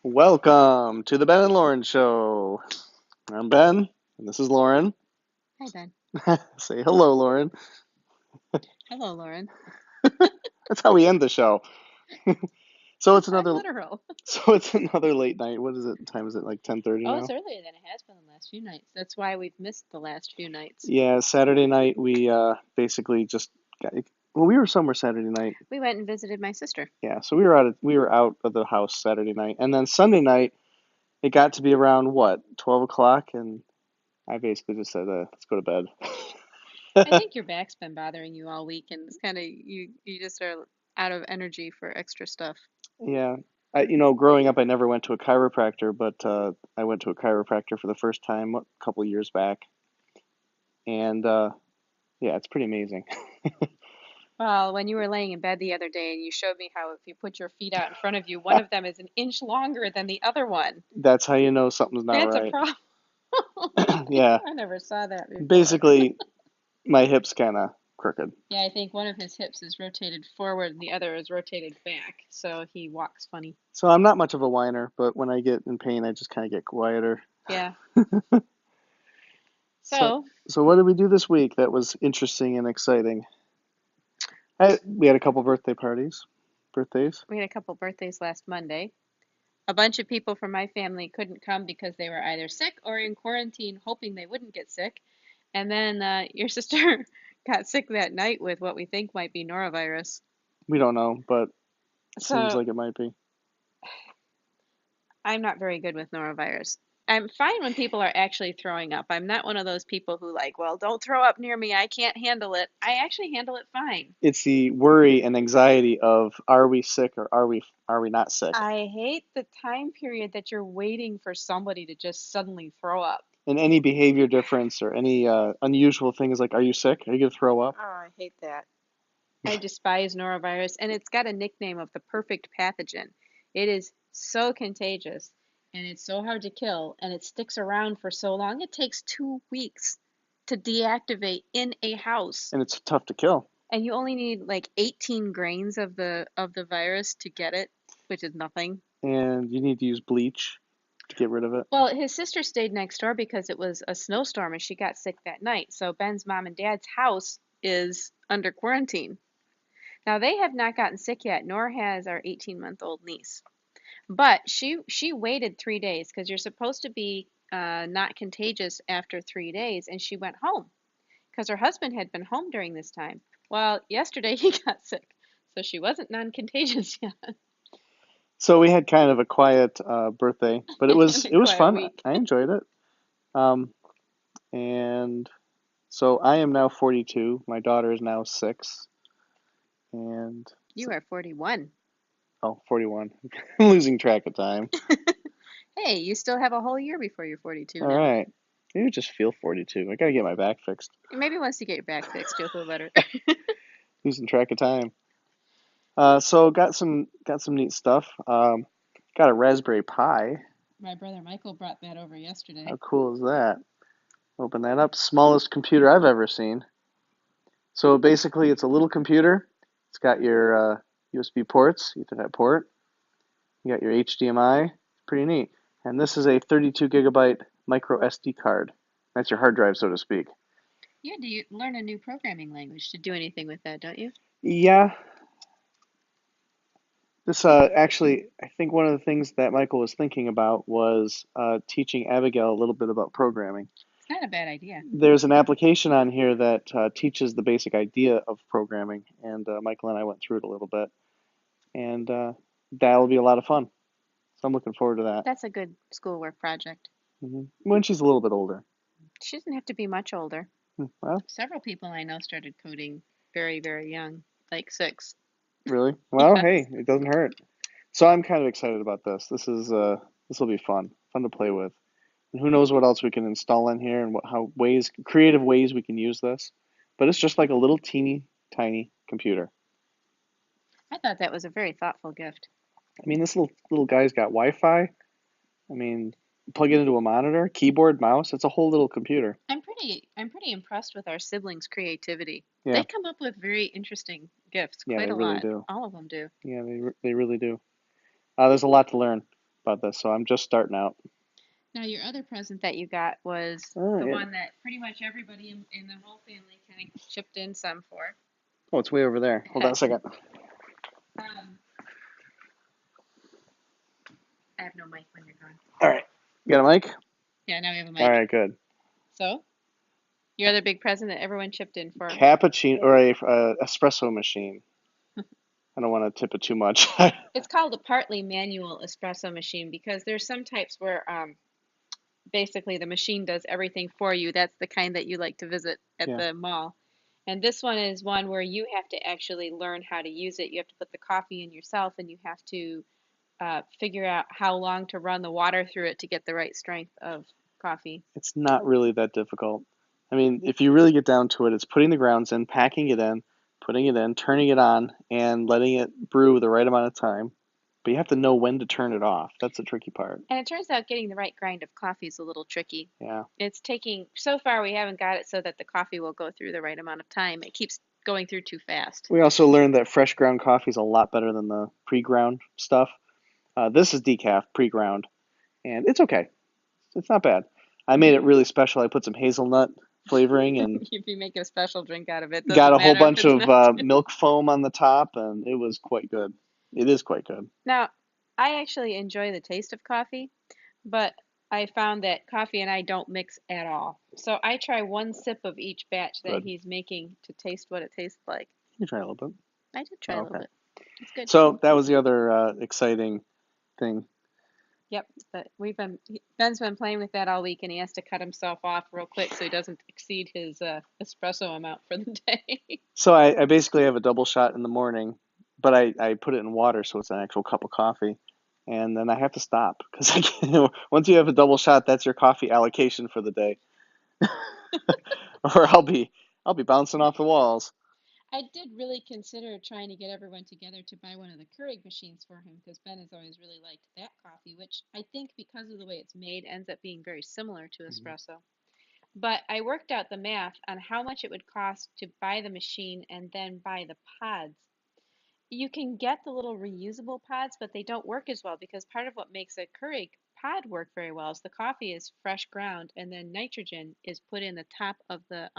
Welcome to the Ben and Lauren Show. I'm Ben, and this is Lauren. Hi, Ben. Say hello, Lauren. Hello, Lauren. That's how we end the show. So it's I'm another, literal. so it's another late night. What is it? Time is it like 10:30 Oh, it's now? earlier than it has been the last few nights. That's why we've missed the last few nights. Yeah, Saturday night we basically just got. Well, we were somewhere Saturday night. We went and visited my sister. Yeah, so we were out of the house Saturday night, and then Sunday night it got to be around what 12 o'clock, and I basically just said, let's go to I bed. think your back's been bothering you all week, and it's kind of you just are out of energy for extra stuff. Yeah. Growing up, I never went to a chiropractor, but I went to a chiropractor for the first time a couple years back, and yeah, it's pretty amazing. Well, when you were laying in bed the other day and you showed me how if you put your feet out in front of you, one of them is an inch longer than the other one. That's how you know something's not That's a right. problem. Yeah, I never saw that before. basically, my hips kind of crooked. Yeah, I think one of his hips is rotated forward and the other is rotated back, so he walks funny. So I'm not much of a whiner, but when I get in pain, I just kind of get quieter. Yeah. So, So so what did we do this week that was interesting and exciting? We had a couple birthdays. we had a couple birthdays last Monday. A bunch of people from my family couldn't come because they were either sick or in quarantine, hoping they wouldn't get sick. And then your sister got sick that night with what we think might be norovirus. We don't know, but seems So like it might be. I'm not very good with norovirus. I'm fine when people are actually throwing up. I'm not one of those people who like, well, don't throw up near me. I can't handle it. I actually handle it fine. It's the worry and anxiety of are we sick or are we not sick? I hate the time period that you're waiting for somebody to just suddenly throw up. And any behavior difference or any unusual things like are you sick? Are you gonna throw up? Oh, I hate that. I despise norovirus, and it's got a nickname of the perfect pathogen. It is so contagious, and it's so hard to kill, and it sticks around for so long. It takes 2 weeks to deactivate in a house, And it's tough to kill. and you only need like 18 grains of the virus to get it, which is nothing. And you need to use bleach to get rid of it. Well, his sister stayed next door because it was a snowstorm and she got sick that night. So Ben's mom and dad's house is under quarantine. Now they have not gotten sick yet, nor has our 18-month-old niece. But she waited 3 days because you're supposed to be not contagious after 3 days, and she went home because her husband had been home during this time. Well, yesterday he got sick, so she wasn't non-contagious yet. So we had kind of a quiet birthday, but it In was a it was quiet fun. week. I enjoyed it. Um, and so I am now 42. My daughter is now 6, and You are 41. oh, 41. I'm losing track of time. Hey, you still have a whole year before you're All 42 now. right. Maybe just feel 42. I gotta get my back fixed. Maybe once you get your back fixed, you'll feel better. Losing track of time. So got some neat stuff. Got a Raspberry Pi. My brother Michael brought that over How yesterday. cool is that? Open that up. Smallest computer I've ever seen. So basically, it's a little computer. It's got your USB ports, Ethernet port. You got your HDMI. Pretty neat. And this is a 32 gigabyte micro SD card. That's your hard drive, so to speak. You had to learn a new programming language to do anything with that, don't you? Yeah, this actually, I think one of the things that Michael was thinking about was teaching Abigail a little bit about programming. It's not a bad idea. There's an application on here that teaches the basic idea of programming, and Michael and I went through it a little bit, and that'll be a lot of fun. So I'm looking forward to that. That's a good schoolwork project. When she's a little bit older. She doesn't have to be much older. Well, Several people I know started coding very, very young, like 6. really? Well, hey, Yes. it doesn't hurt. So I'm kind of excited about this. This will be fun to play with. And who knows what else we can install in here and how creative ways we can use this. But it's just like a little teeny tiny computer. I thought that was a very thoughtful gift. I mean, this little guy's got Wi-Fi. I mean, plug it into a monitor, keyboard, mouse. It's a whole little computer. I'm pretty impressed with our siblings' creativity. They Yeah, come up with very interesting gifts, yeah, quite they a really lot. do. All of them do. Yeah, they really do. There's a lot to learn. about this, so I'm just starting out. Now, your other present that you got was Oh, the yeah. one that pretty much everybody in the whole family kind of chipped in some for. Oh, it's way over there. Hold on a second. um, I have no mic when you're gone. All right. You got a mic? Yeah, now we have a All mic. right, good. So, your other big present that everyone chipped in for. Cappuccino or a espresso machine. I don't want to tip it too much. It's called a partly manual espresso machine because there's some types where basically the machine does everything for you. That's the kind that you like to visit at Yeah, the mall. And this one is one where you have to actually learn how to use it. You have to put the coffee in yourself and you have to figure out how long to run the water through it to get the right strength of coffee. it's not really that difficult. I mean, if you really get down to it, it's putting the grounds in, packing it in, putting it in, turning it on, and letting it brew the right amount of time. But you have to know when to turn it off. That's the tricky part. And it turns out getting the right grind of coffee is a little tricky. Yeah. It's taking, so far we haven't got it so that the coffee will go through the right amount of time. It keeps going through too fast. We also learned that fresh ground coffee is a lot better than the pre-ground stuff. This is decaf, pre-ground, and it's okay. It's not bad. I made it really special. I put some hazelnut flavoring and If you make a special drink out of it, got doesn't a whole matter if bunch it's of not. milk foam on the top, and it was quite good. It is quite good. Now, I actually enjoy the taste of coffee, but I found that coffee and I don't mix at all. So I try one sip of each batch that Good. he's making to taste what it tastes like. You can try a little bit. I did try a little Okay. bit. It's good. So that was the other exciting thing. Yep, but Ben's been playing with that all week, and he has to cut himself off real quick so he doesn't exceed his espresso amount for the day. So I basically have a double shot in the morning, but I put it in water so it's an actual cup of coffee. And then I have to stop because once you have a double shot, that's your coffee allocation for the day. Or I'll be bouncing off the walls. I did really consider trying to get everyone together to buy one of the Keurig machines for him because Ben has always really liked that coffee, which I think because of the way it's made ends up being very similar to Mhm. espresso. But I worked out the math on how much it would cost to buy the machine and then buy the pods. You can get the little reusable pods, but they don't work as well because part of what makes a Keurig pod work very well is the coffee is fresh ground and then nitrogen is put in the top of the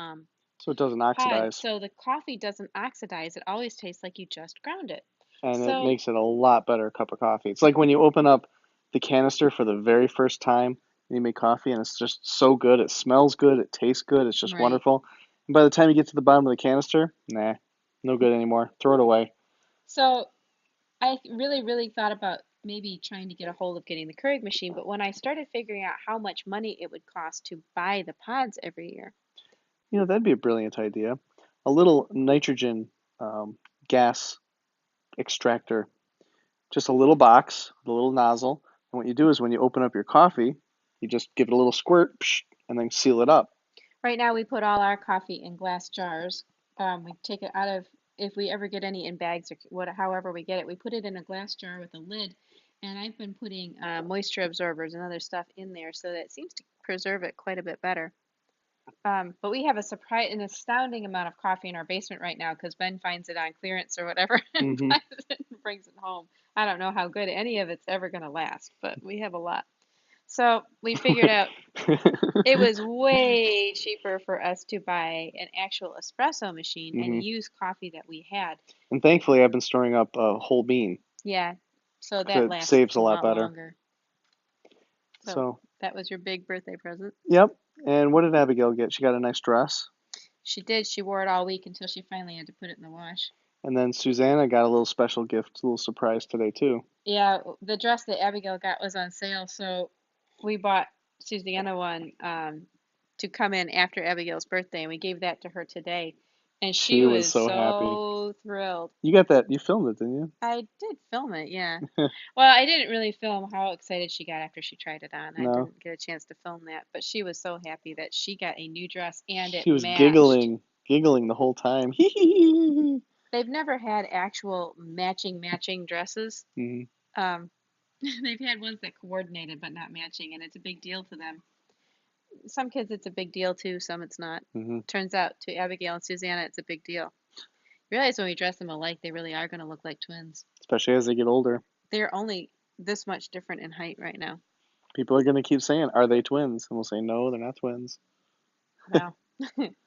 So it doesn't pod, oxidize, so the coffee doesn't oxidize. It always tastes like you just ground it. and it So, makes it a lot better cup of coffee. It's like when you open up the canister for the very first time and you make coffee, and it's just so good. It smells good. It tastes good. It's just right. wonderful. And by the time you get to the bottom of the canister, nah, no good anymore. Throw it away. So I really, really thought about maybe trying to get a hold of getting the Keurig machine, but when I started figuring out how much money it would cost to buy the pods every year, That'd be a brilliant idea. A little nitrogen um, gas extractor, just a little box with a little nozzle. And what you do is when you open up your coffee, you just give it a little squirt, psh, and then seal it up. right now we put all our coffee in glass jars. We take it out of, if we ever get any in bags or however we get it, we put it in a glass jar with a lid. And I've been putting moisture absorbers and other stuff in there so that it seems to preserve it quite a bit better. But we have an astounding amount of coffee in our basement right now because Ben finds it on clearance or whatever and Hmm. buys it and brings it home. I don't know how good any of it's ever going to last, but we have a lot. So we figured out it was way cheaper for us to buy an actual espresso machine and Hmm. use coffee that we had. And thankfully, I've been storing up a whole bean Yeah, so that because it lasts saves a a lot lot better. longer. So So, that was your big birthday present. yep. And what did Abigail get? She got a nice dress. She did. She wore it all week until she finally had to put it in the wash. And then Susanna got a little special gift, a little surprise today, too. Yeah, the dress that Abigail got was on sale, so we bought Susanna one to come in after Abigail's birthday, and we gave that to her today. And she She was was so happy. so thrilled. You got that? You filmed it, didn't I did film it, yeah. you? Well, I didn't really film how excited she got after she tried it on. I No. didn't get a chance to film that, but she was so happy that she got a new dress and it She was matched. giggling the whole time. They've never had actual matching dresses. Hmm. Um, they've had ones that coordinated but not matching, and it's a big deal to them. Some kids it's a big deal to, some it's not. Hmm. Turns out to Abigail and Susanna it's a big deal. Realize when we dress them alike, they really are going to look like twins. Especially as they get older. They're only this much different in height right now. People are going to keep saying, "Are they twins?" And we'll say, "No, they're not twins." Wow.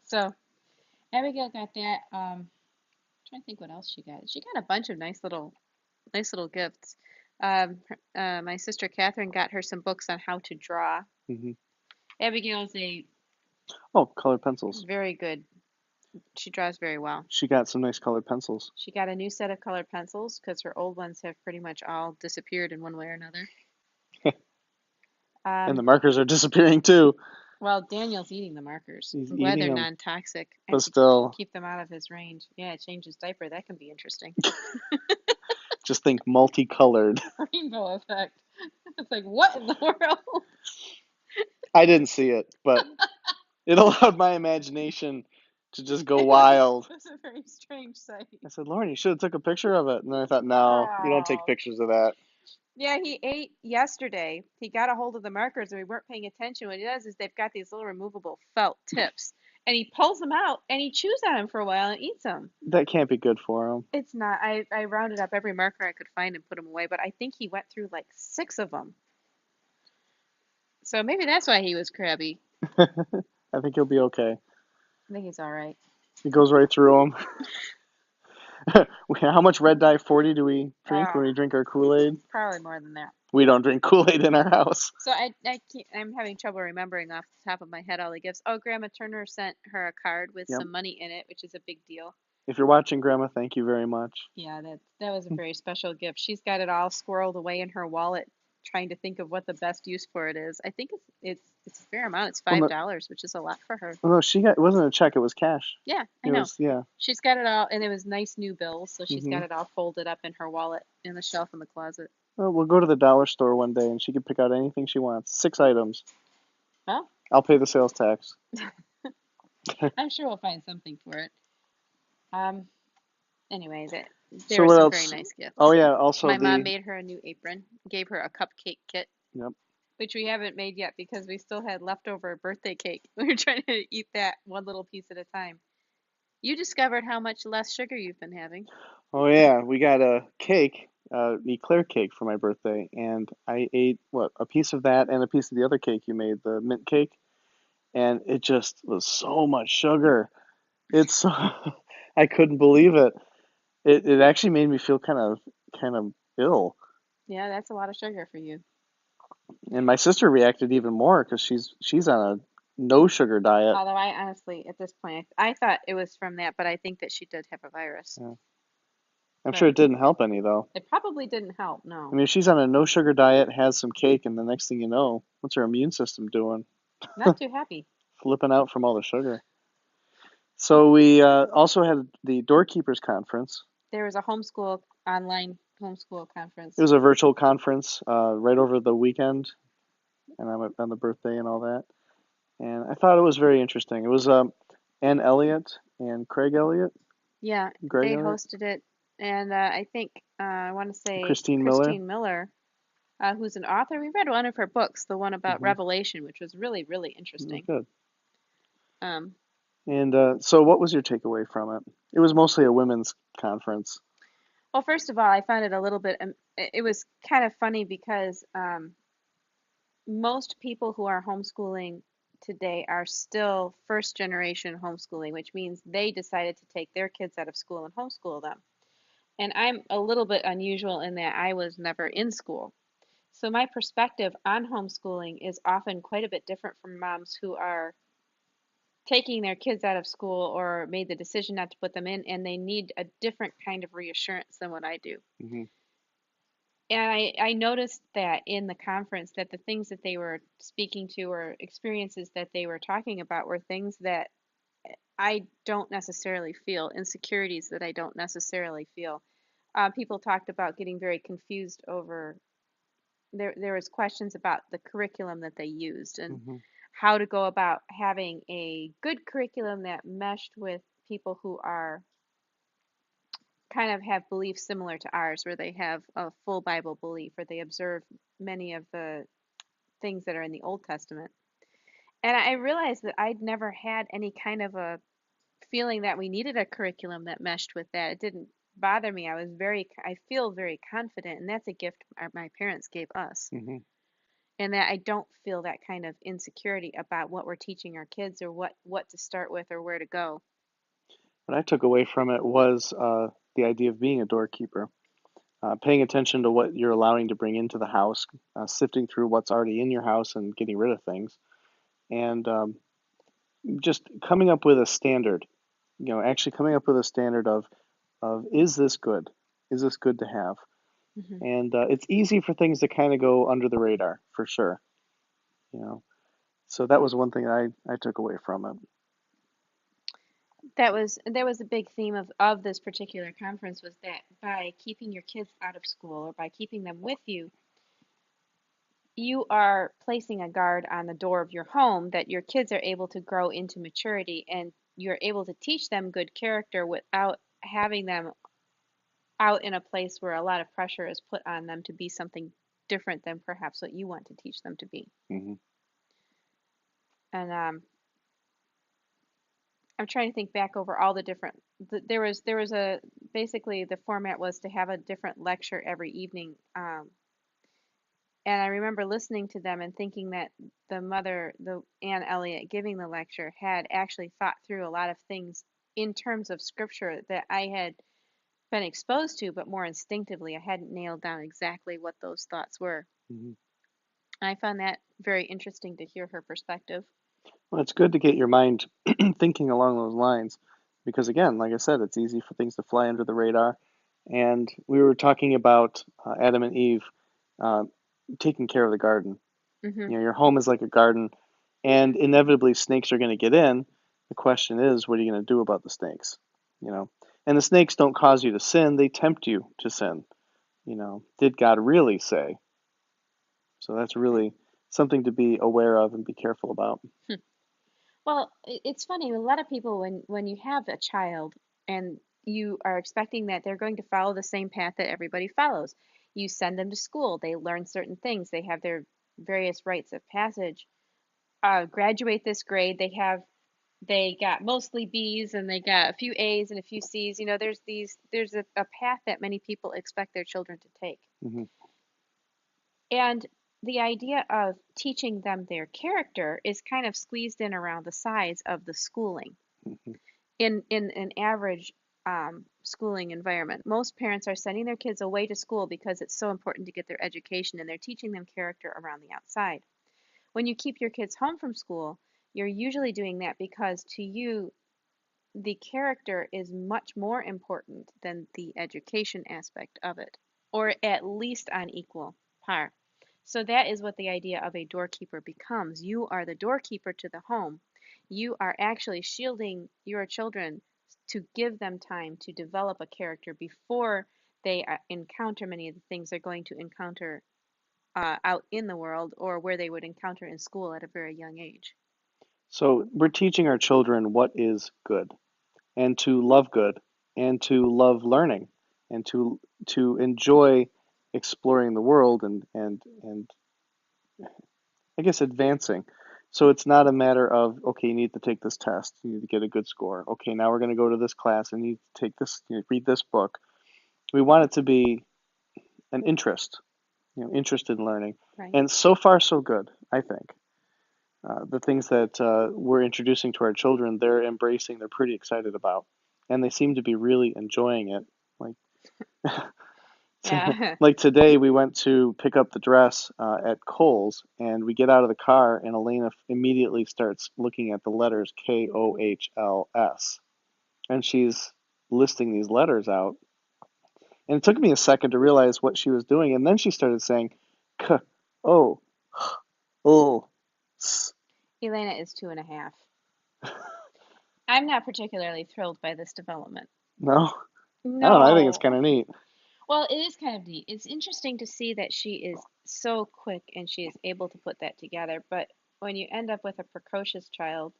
So Abigail got that. Trying to think what else she got. She got a bunch of nice little gifts. My sister Catherine got her some books on how to draw. Hmm. Abigail is a Oh, colored pencils. very good. She draws very well. She got some nice colored pencils. She got a new set of colored pencils because her old ones have pretty much all disappeared in one way or another. And the Um, markers are disappearing too. well, Daniel's eating the markers. He's I'm glad eating they're them, non-toxic. I but have to still, keep them out of his range. Yeah, change his diaper. That can be interesting. just think multicolored. Rainbow effect. It's like, what in the world? I didn't see it, but it allowed my imagination to just go It was, wild. it was a very strange sight. I said, Lauren, you should have took a picture of it. And then I thought, no, you don't take Oh. pictures of that. Yeah, he ate yesterday. He got a hold of the markers and we weren't paying attention. What he does is they've got these little removable felt tips and he pulls them out and he chews on them for a while and eats them. That can't be good for him. It's not. I rounded up every marker I could find and put them away, but I think he went through like six of them. So maybe that's why he was crabby. I think he'll be okay. I think he's all right. It goes right through them. How much red dye 40 do we drink Oh, when we drink our Kool-Aid? probably more than that. We don't drink Kool-Aid in our house. So I'm having trouble remembering off the top of my head all the gifts. Oh, Grandma Turner sent her a card with Yep. some money in it, which is a big deal. If you're watching, Grandma, thank you very much. Yeah, that was a very special gift. She's got it all squirreled away in her wallet, trying to think of what the best use for it is. I think it's a fair amount. It's Well, no, $5, which is a lot for her. well, no, it wasn't a check, it was cash. Yeah, I It know. was, yeah. She's got it all, and it was nice new bills, so she's Hmm. got it all folded up in her wallet in the shelf in the closet. Well, we'll go to the dollar store one day and she can pick out anything she wants. 6 items. Well, I'll pay the sales tax. I'm sure we'll find something for it. Um, anyway, there So were what some very else? nice Oh gifts. yeah, also My mom the, made her a new apron, gave her a cupcake kit, yep. which we haven't made yet because we still had leftover birthday cake. We were trying to eat that one little piece at a time. You discovered how much less sugar you've been having. Oh yeah, we got a cake, eclair cake for my birthday, and I ate what, a piece of that and a piece of the other cake you made, the mint cake, and it just was so much sugar. It's I couldn't believe it. It actually made me feel kind of ill. Yeah, that's a lot of sugar for you. And my sister reacted even more because she's on a no sugar diet. Although I honestly, at this point, I thought it was from that, but I think that she did have a virus. Yeah. I'm sure But it didn't help any though. it probably didn't help, I no. mean, if she's on a no sugar diet, has some cake, and the next thing you know, what's her immune system doing? Not too happy. Flipping out from all the sugar. So we also had the doorkeepers conference. There was a online homeschool It conference. was a virtual conference right over the weekend, and I went on the birthday and all that. And I thought it was very interesting. It was Ann Elliott and Yeah, Greg they Elliott, hosted it, and I think I want to say Christine Miller. Christine Miller, who's an author. We read one of her books, the one about Hmm. Revelation, which was really, really interesting. Good. Um, And so, what was your takeaway from it? It was mostly a women's conference. well, first of all, I found it a little bit. It was kind of funny because most people who are homeschooling today are still first generation homeschooling, which means they decided to take their kids out of school and homeschool them. And I'm a little bit unusual in that I was never in school. So my perspective on homeschooling is often quite a bit different from moms who are taking their kids out of school or made the decision not to put them in, and they need a different kind of reassurance than what I do. Hmm. And I noticed that in the conference that the things that they were speaking to or experiences that they were talking about were things that I don't necessarily feel, insecurities that I don't necessarily feel. People talked about getting very confused over there was questions about the curriculum that they used and Hmm. how to go about having a good curriculum that meshed with people who are kind of have beliefs similar to ours, where they have a full Bible belief, or they observe many of the things that are in the Old Testament. And I realized that I'd never had any kind of a feeling that we needed a curriculum that meshed with that. It didn't bother me. I feel very confident, and that's a gift my parents gave us. Hmm. And that I don't feel that kind of insecurity about what we're teaching our kids or what to start with or where to go. What I took away from it was the idea of being a doorkeeper, paying attention to what you're allowing to bring into the house, sifting through what's already in your house and getting rid of things, and just coming up with a standard. Actually coming up with a standard of is this good? Is this good to have? Hmm. And it's easy for things to kind of go under the radar for sure. You know, so that was one thing I took away from it. That was a big theme of this particular conference was that by keeping your kids out of school or by keeping them with you, you are placing a guard on the door of your home that your kids are able to grow into maturity and you're able to teach them good character without having them out in a place where a lot of pressure is put on them to be something different than perhaps what you want to teach them to be. Hmm. And I'm trying to think back over all the different. There was a basically the format was to have a different lecture every evening, and I remember listening to them and thinking that the Anne Elliot giving the lecture, had actually thought through a lot of things in terms of scripture that I had been exposed to, but more instinctively. I hadn't nailed down exactly what those thoughts were. Hmm. I found that very interesting to hear her perspective. Well, it's good to get your mind thinking along those lines because, again, like I said, it's easy for things to fly under the radar. And we were talking about Adam and Eve uh, taking care of the garden. Hmm. Your home is like a garden, and inevitably snakes are going to get in. The question is, what are you going to do about the snakes? You know, and the snakes don't cause you to sin; they tempt you to sin. Did God really say? So that's really something to be aware of and be careful about. Well, it's funny. A lot of people, when you have a child and you are expecting that they're going to follow the same path that everybody follows, you send them to school. They learn certain things. They have their various rites of passage. Graduate this grade. They got mostly B's and they got a few A's and a few C's. There's a path that many people expect their children to take. Hmm. And the idea of teaching them their character is kind of squeezed in around the sides of the schooling. Hmm. In an average schooling environment, most parents are sending their kids away to school because it's so important to get their education and they're teaching them character around the outside. When you keep your kids home from school, you're usually doing that because to you, the character is much more important than the education aspect of it, or at least on equal par. So that is what the idea of a doorkeeper becomes. You are the doorkeeper to the home. You are actually shielding your children to give them time to develop a character before they encounter many of the things they're going to encounter out in the world or where they would encounter in school at a very young age. So we're teaching our children what is good and to love good and to love learning and to enjoy exploring the world and I guess advancing. So it's not a matter of, okay, you need to take this test, you need to get a good score. Okay, now we're going to go to this class and you need to take this, read this book. We want it to be an interest, interest in learning. Right. And so far, so good, I think. The things that we're introducing to our children, they're embracing, they're pretty excited about, and they seem to be really enjoying it. Like, Yeah. like today, we went to pick up the dress at Kohl's, and we get out of the car, and Elena immediately starts looking at the letters KOHLS, and she's listing these letters out. And it took me a second to realize what she was doing, and then she started saying K O L S. Elena is 2.5. I'm not particularly thrilled by this development. No, I don't know. I think it's No. kind of neat. Well, it is kind of neat. It's interesting to see that she is so quick and she is able to put that together. But when you end up with a precocious child,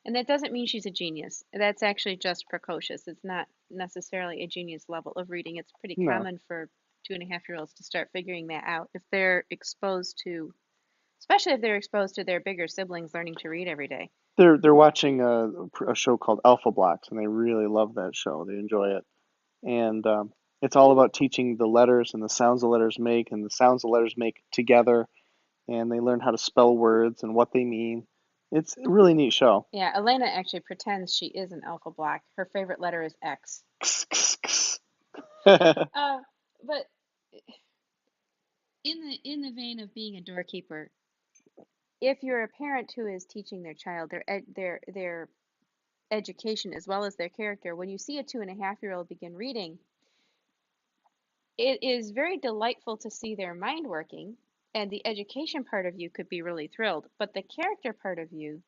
and that doesn't mean she's a genius, that's actually just precocious. It's not necessarily a genius level of reading. It's pretty No, common for 2.5-year-olds to start figuring that out if they're exposed to, especially if they're exposed to their bigger siblings learning to read every day. they're watching a show called Alpha Blocks, and they really love that show. They enjoy it. and it's all about teaching the letters and the sounds the letters make and the sounds the letters make together, and they learn how to spell words and what they mean. It's a really neat show. Yeah, Elena actually pretends she is an alpha block. Her favorite letter is X. Uh, but in the vein of being a doorkeeper, if you're a parent who is teaching their child their education as well as their character, when you see a 2.5-year-old begin reading, it is very delightful to see their mind working, and the education part of you could be really thrilled. But the character part of you,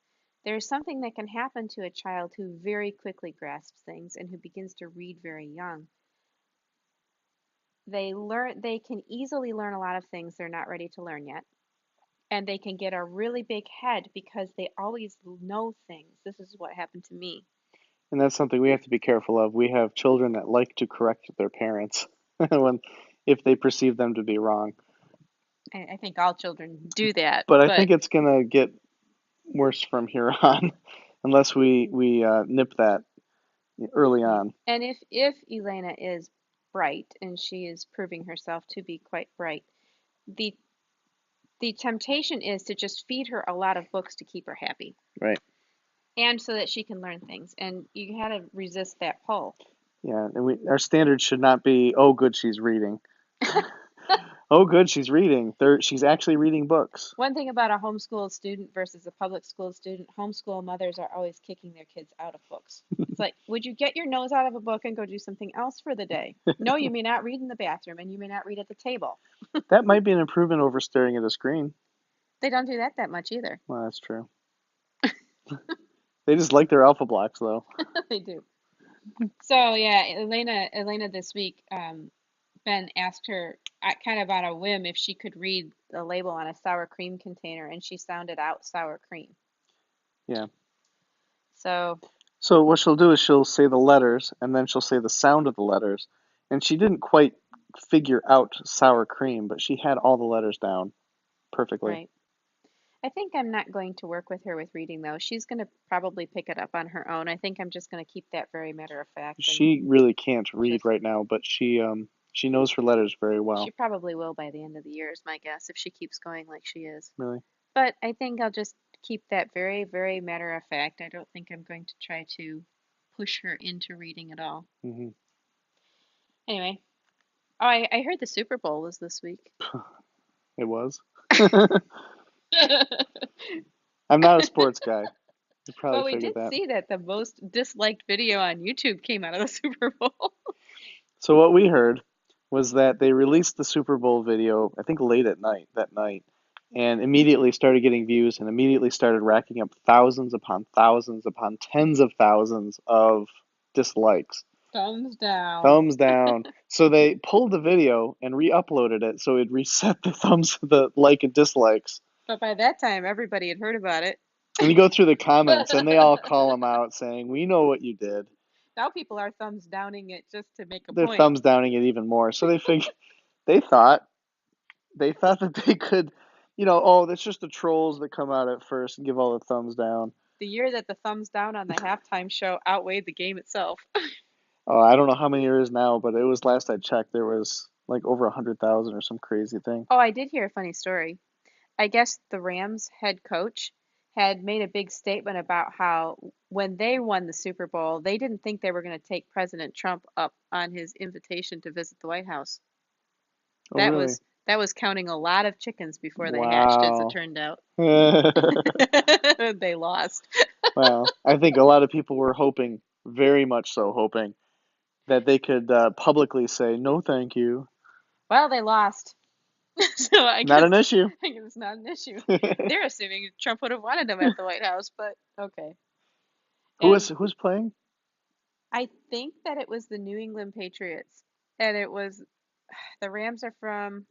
there's something that can happen to a child who very quickly grasps things and who begins to read very young. They can easily learn a lot of things they're not ready to learn yet. And they can get a really big head because they always know things. This is what happened to me. And that's something we have to be careful of. We have children that like to correct their parents when if they perceive them to be wrong. I think all children do that, But I but think it's gonna get worse from here on, unless we nip that early right. on. And if Elena is bright, and she is proving herself to be quite bright, the the temptation is to just feed her a lot of books to keep her happy Right. and so that she can learn things. And you got to resist that pull. Yeah, and our standards should not be, oh, good, she's reading. Oh, good, she's reading. She's actually reading books. One thing about a homeschooled student versus a public school student, homeschool mothers are always kicking their kids out of books. It's like, would you get your nose out of a book and go do something else for the day? No, you may not read in the bathroom and you may not read at the table. That might be an improvement over staring at a screen. They don't do that much either. Well, that's true. They just like their alpha blocks, though. They do. So yeah, Elena this week, Ben asked her kind of on a whim if she could read the label on a sour cream container, and she sounded out sour cream. Yeah. So So what she'll do is she'll say the letters, and then she'll say the sound of the letters. And she didn't quite figure out sour cream, but she had all the letters down perfectly. right. I think I'm not going to work with her with reading though. She's going to probably pick it up on her own. I think I'm just going to keep that very matter of fact and She really can't read just right now, but she knows her letters very she well. probably will by the end of the year is my guess if she keeps going like she is. Really. But I think I'll just keep that very, very matter of fact. I don't think I'm going to try to push her into reading at all. Hmm. Anyway, oh, I heard the Super Bowl was this week. It was. I'm not a sports guy. You probably Well, we figured did that. see that the most disliked video on YouTube came out of the Super Bowl. So what we heard was that they released the Super Bowl video, I think late at night that night, and immediately started getting views and immediately started racking up thousands upon thousands upon tens of thousands of dislikes. Thumbs down. Thumbs down. So they pulled the video and re-uploaded it so it reset the like and dislikes. But by that time, everybody had heard about it. And you go through the comments and they all call him out saying, "We know what you did." Now people are thumbs downing it just to make a They're point. thumbs downing it even more. So they thought they thought that they could, oh, that's just the trolls that come out at first and give all the thumbs down. The year that the thumbs down on the halftime show outweighed the game itself. Oh, I don't know how many there is now, but it was last I checked, there was like over 100,000 or some crazy thing. Oh, I did hear a funny story. I guess the Rams head coach had made a big statement about how when they won the Super Bowl, they didn't think they were going to take President Trump up on his invitation to visit the White House. Oh, That really? was that was counting a lot of chickens before they hatched, as it Wow. turned out. Well, They lost. I think a lot of people were hoping, very much so hoping, that they could publicly say, no, thank you. Well, they lost. So I Not guess an issue. I guess it's not an issue. They're assuming Trump would have wanted them at the White House, but okay. And Who's playing? I think that it was the New England Patriots, and it was the Rams are from.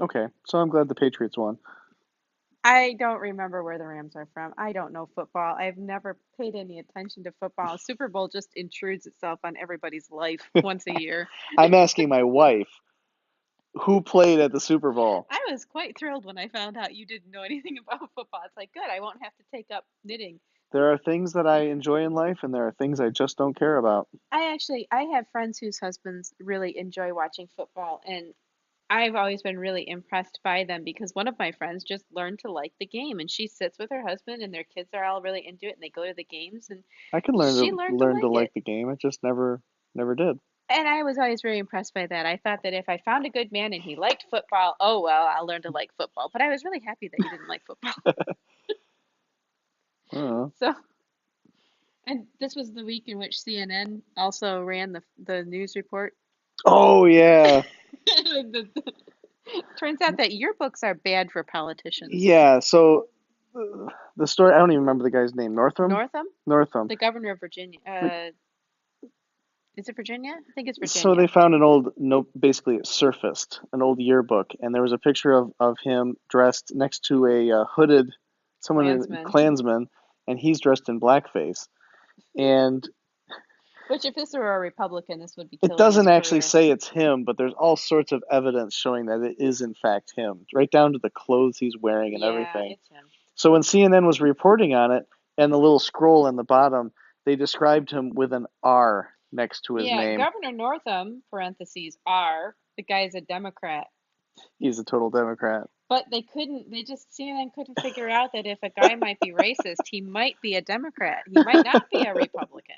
Okay, so I'm glad the Patriots won. I don't remember where the Rams are from. I don't know football. I've never paid any attention to football. Super Bowl just intrudes itself on everybody's life once a year. I'm asking my wife who played at the Super Bowl. I was quite thrilled when I found out you didn't know anything about football. It's like, good, I won't have to take up knitting. There are things that I enjoy in life, and there are things I just don't care about. I have friends whose husbands really enjoy watching football, and I've always been really impressed by them because one of my friends just learned to like the game, and she sits with her husband, and their kids are all really into it, and they go to the games, and I can she learned to learn to like like it. the game. I just never did. And I was always very impressed by that. I thought that if I found a good man and he liked football, oh well, I'll learn to like football. But I was really happy that you didn't like football. I don't know. So, and this was the week in which CNN also ran the news report. Oh yeah, Turns out that yearbooks are bad for politicians. yeah. So the story. I don't even remember the guy's name. Northam. Northam, Northam. the governor of Virginia. Is it Virginia? I think it's So Virginia. they found an old no, basically it surfaced an old yearbook, and there was a picture of him dressed next to a hooded someone a Klansman. Klansman, and he's dressed in blackface. And Which, if this were a Republican, this would be it killing his doesn't actually career. say it's him, but there's all sorts of evidence showing that it is in fact him, right down to the clothes he's wearing and Yeah, everything. it's him. So when CNN was reporting on it, and the little scroll in the bottom, they described him with an R next to his Yeah, name. Governor Northam, parentheses, R, the guy's a Democrat. He's a total Democrat. But they just, CNN couldn't figure out that if a guy might be racist, he might be a Democrat. He might not be a Republican.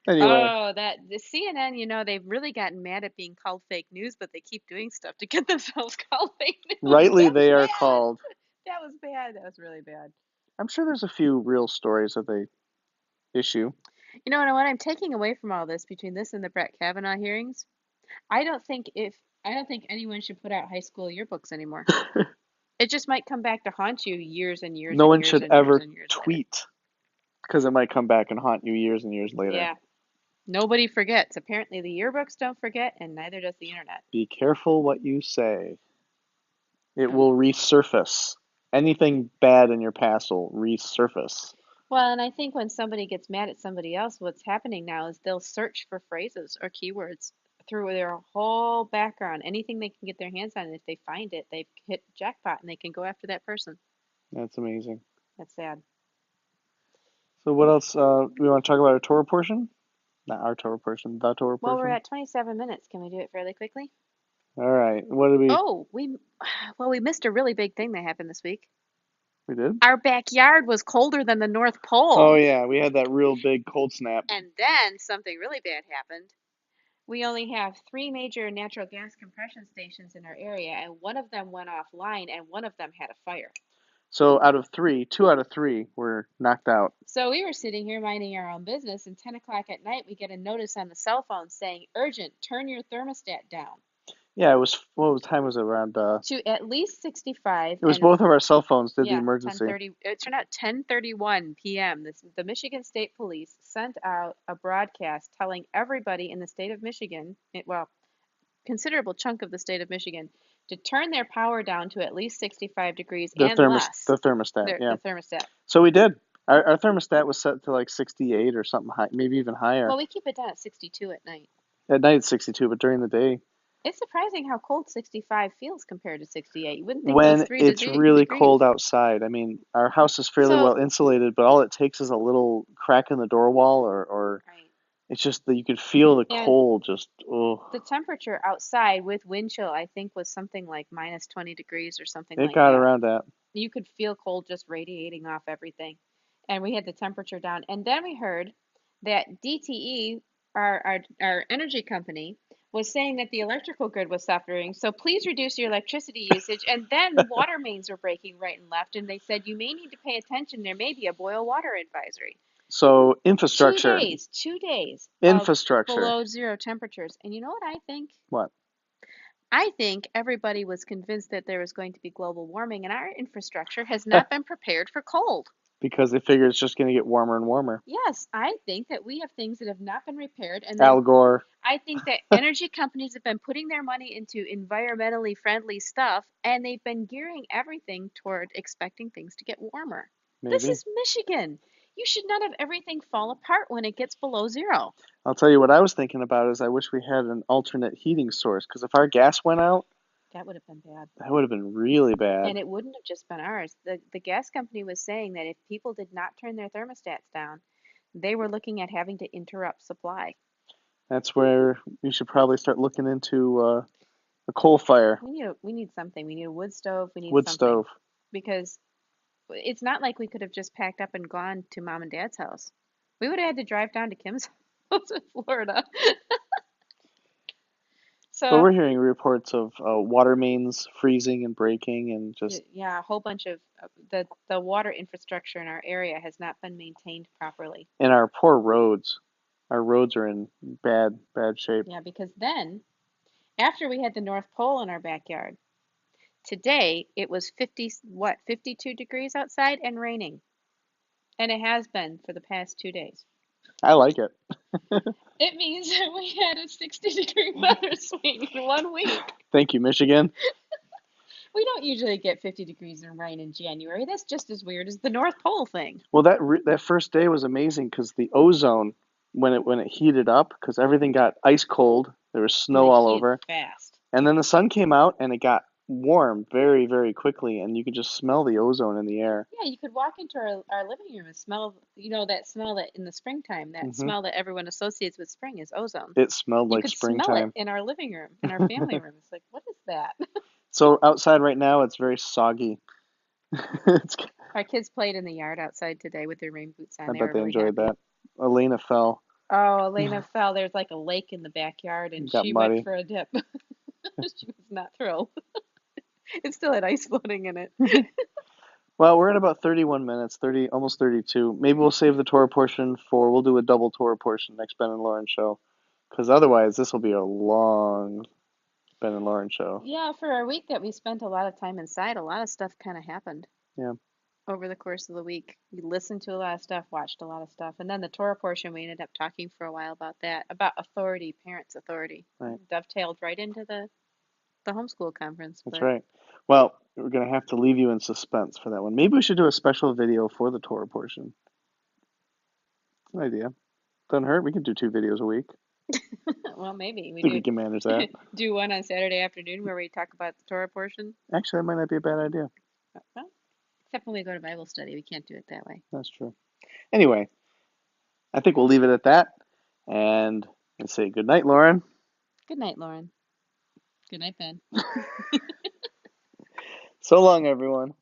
Anyway, Oh, the CNN, they've really gotten mad at being called fake news, but they keep doing stuff to get themselves called fake news. rightly That's they are bad. called. That was bad. That was really bad. I'm sure there's a few real stories that they issue. What I'm taking away from all this, between this and the Brett Kavanaugh hearings, I don't think if I don't think anyone should put out high school yearbooks anymore. It just might come back to haunt you years and years No and one years should and years ever and years later. tweet because it might come back and haunt you years and years later. Yeah, nobody forgets. Apparently, the yearbooks don't forget, and neither does the internet. Be careful what you say. It Um, will resurface. Anything bad in your past will resurface. well, and I think when somebody gets mad at somebody else, what's happening now is they'll search for phrases or keywords through their whole background, anything they can get their hands on. And if they find it, they've hit jackpot and they can go after that person. That's amazing. That's sad. So what else? We want to talk about our Torah portion? Not our Torah portion, the Torah Well, we're portion. at 27 minutes. Can we do it fairly quickly? All right. What did we? Oh, we missed a really big thing that happened this week. We did? Our backyard was colder than the North Oh Pole. yeah, we had that real big cold snap. And then something really bad happened. We only have three major natural gas compression stations in our area, and one of them went offline, and one of them had a fire. So out of three, two out of three were knocked out. So we were sitting here minding our own business, and 10 o'clock at night, we get a notice on the cell phone saying, "Urgent, turn your thermostat down Yeah, it was. What time was it? Around. to at least 65." It was And both of our cell phones did the yeah, emergency. 10:30. It turned out 10:31 p.m. The Michigan State Police sent out a broadcast telling everybody in the state of Michigan, well, considerable chunk of the state of Michigan, to turn their power down to at least 65 degrees and The less. thermostat. Yeah. The thermostat. So we did. Our thermostat was set to like 68 or something high, maybe even higher. Well, we keep it down at 62 at night. At night it's 62, but during the day, It's surprising how cold 65 feels compared to 68. You wouldn't think those when three it's really degrees. cold outside, I mean, our house is fairly So, well insulated, but all it takes is a little crack in the door wall, or right. it's just that you could feel the And cold just, oh, the temperature outside with wind chill, I think, was something like minus 20 degrees or something it like got that. around that. You could feel cold just radiating off everything. And we had the temperature down. And then we heard that DTE, our energy company, was saying that the electrical grid was suffering. So please reduce your electricity usage. And then water mains were breaking right and left. And they said you may need to pay attention. There may be a boil water advisory. So Two infrastructure, days, 2 days of infrastructure. below zero temperatures. And you know what I think? What? I think everybody was convinced that there was going to be global warming, and our infrastructure has not been prepared for cold. Because they figure it's just going to get warmer and warmer. Yes, I think that we have things that have not been repaired, and then Al Gore, I think that energy companies have been putting their money into environmentally friendly stuff, and they've been gearing everything toward expecting things to get warmer. This maybe. is Michigan. You should not have everything fall apart when it gets below zero. I'll tell you what I was thinking about is I wish we had an alternate heating source because if our gas went out, That would have been bad. That would have been really bad. And it wouldn't have just been ours. The gas company was saying that if people did not turn their thermostats down, they were looking at having to interrupt supply. That's where we should probably start looking into a coal fire, We need something. We need a wood stove. We need wood something stove. because it's not like we could have just packed up and gone to mom and dad's house. We would have had to drive down to Kim's house in Florida. But So we're hearing reports of water mains freezing and breaking, and just yeah, a whole bunch of the water infrastructure in our area has not been maintained properly. in our poor roads. Our roads are in bad shape. Yeah, because then after we had the North Pole in our backyard, today it was 52 degrees outside and raining. And it has been for the past 2 days. I like it. It means that we had a 60-degree weather swing in 1 week. Thank you, Michigan. We don't usually get 50 degrees and rain in January. That's just as weird as the North Pole thing. Well, that first day was amazing because the ozone, when it heated up, because everything got ice cold, there was And snow it all heated over, fast. and then the sun came out and it got warm very quickly, and you could just smell the ozone in the air. Yeah, you could walk into our living room and smell, that smell that in the springtime, that Hmm. smell that everyone associates with spring is ozone. It smelled You like could smell it springtime. in our living room, in our family room. It's like, what is that? So outside right now, it's very soggy. It's, Our kids played in the yard outside today with their rain boots I on. They bet were they really enjoyed happy. that. Elena fell, Oh, Elena fell. There's like a lake in the backyard, and got she went muddy. for a dip. She was not thrilled. It still had ice floating in it. Well, we're at about 31 minutes, 30, almost 32. Maybe we'll save the tour portion we'll do a double tour portion next Ben and Lauren show. Because otherwise, this will be a long Ben and Lauren show. Yeah, for a week that we spent a lot of time inside, a lot of stuff kind of happened Yeah, over the course of the week. We listened to a lot of stuff, watched a lot of stuff, and then the Torah portion, we ended up talking for a while about that, about authority, parents' authority. right. Dovetailed right into the homeschool conference, That's but right. Well, we're going to have to leave you in suspense for that one. Maybe we should do a special video for the tour portion. It's an idea. Doesn't hurt. We could do 2 videos a week. well, maybe we Think we do can manage that. do one on Saturday afternoon where we talk about the Torah portion. Actually, that might not be a bad idea. Well, except when we go to Bible study, we can't do it that way. That's true. Anyway, I think we'll leave it at that. And say good night, Lauren. Good night, Lauren. Good night, Ben. So long, everyone.